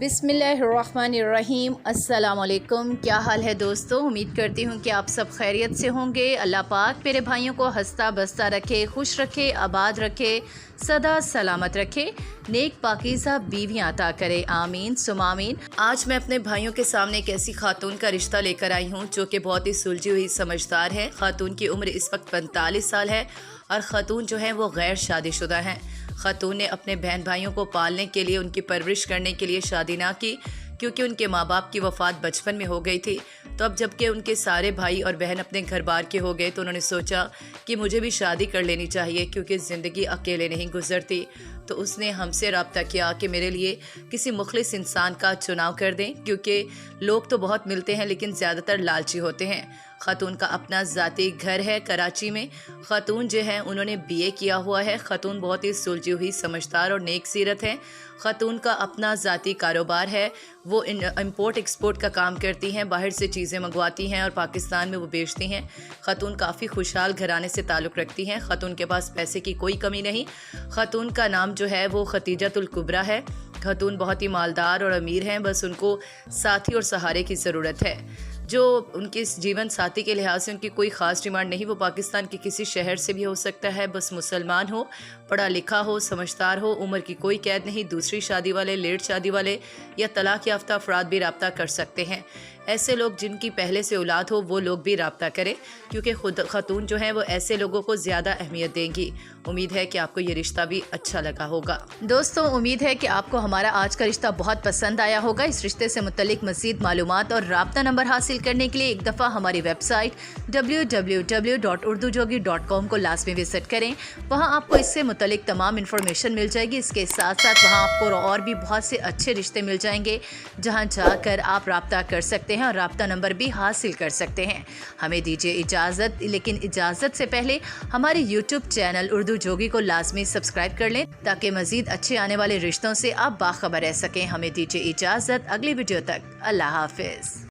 बिस्मिल्लाहिर्रहमानिर्रहीम। अस्सलामुअलैकुम। क्या हाल है दोस्तों? उम्मीद करती हूँ कि आप सब खैरियत से होंगे। अल्लाह पाक मेरे भाइयों को हंसता बसता रखे, खुश रखे, आबाद रखे, सदा सलामत रखे, नेक पाकीज़ा बीवियाँ अता करे। आमीन सुम आमीन। आज मैं अपने भाइयों के सामने एक ऐसी खातून का रिश्ता लेकर आई हूँ जो कि बहुत ही सुलझी हुई समझदार है। खातून की उम्र इस वक्त 45 साल है और ख़ातून जो है वो गैर शादीशुदा हैं। खातून ने अपने बहन भाइयों को पालने के लिए, उनकी परवरिश करने के लिए शादी ना की, क्योंकि उनके माँ बाप की वफ़ात बचपन में हो गई थी। तो अब जबकि उनके सारे भाई और बहन अपने घर बार के हो गए तो उन्होंने सोचा कि मुझे भी शादी कर लेनी चाहिए, क्योंकि ज़िंदगी अकेले नहीं गुजरती। तो उसने हमसे रब्ता किया कि मेरे लिए किसी मुखलिस इंसान का चुनाव कर दें, क्योंकि लोग तो बहुत मिलते हैं लेकिन ज़्यादातर लालची होते हैं। खातून का अपना ज़ाती घर है कराची में। खातून जो है उन्होंने बीए किया हुआ है। खातून बहुत ही सुलझी हुई, समझदार और नेक सीरत है। खातून का अपना ज़ाती कारोबार है। वो इम्पोर्ट एक्सपोर्ट का काम करती हैं, बाहर से चीज़ें मंगवाती हैं और पाकिस्तान में वो बेचती हैं। खातून काफ़ी खुशहाल घराने से ताल्लुक़ रखती हैं। खातून के पास पैसे की कोई कमी नहीं। खातून का नाम जो है वो खतीजतुल कुबरा है। खातून बहुत ही मालदार और अमीर हैं, बस उनको साथी और सहारे की ज़रूरत है। जो उनके जीवन साथी के लिहाज से उनकी कोई ख़ास डिमांड नहीं। वो पाकिस्तान के किसी शहर से भी हो सकता है, बस मुसलमान हो, पढ़ा लिखा हो, समझदार हो, उम्र की कोई कैद नहीं। दूसरी शादी वाले, लेट शादी वाले या तलाक याफ्ता अफराद भी रब्ता कर सकते हैं। ऐसे लोग जिनकी पहले से औलाद हो वो लोग भी रब्ता करें, क्योंकि खुद खातून जो है वो ऐसे लोगों को ज़्यादा अहमियत देंगी। उम्मीद है कि आपको ये रिश्ता भी अच्छा लगा होगा। दोस्तों, उम्मीद है कि आपको हमारा आज का रिश्ता बहुत पसंद आया होगा। इस रिश्ते से मुतल्लिक मज़ीद मालूमात और राब्ता नंबर हासिल करने के लिए एक दफ़ा हमारी वेबसाइट www.urdujogi.com को लाजमी विजिट करें। वहाँ आपको इससे मुतल्लिक तमाम इन्फॉर्मेशन मिल जाएगी। इसके साथ साथ वहाँ आपको और भी बहुत से अच्छे रिश्ते मिल जाएंगे, जहाँ जाकर आप राब्ता कर सकते हैं और राब्ता नंबर भी हासिल कर सकते हैं। हमें दीजिए इजाज़त, लेकिन इजाज़त से पहले हमारे यूट्यूब चैनल उर्दू जोगी को लाजमी सब्सक्राइब कर लें, ताकि मज़ीद अच्छे आने वाले रिश्तों से आप बाखबर रह सकें। हमें दीजिए इजाज़त, अगली वीडियो तक अल्लाह हाफिज़।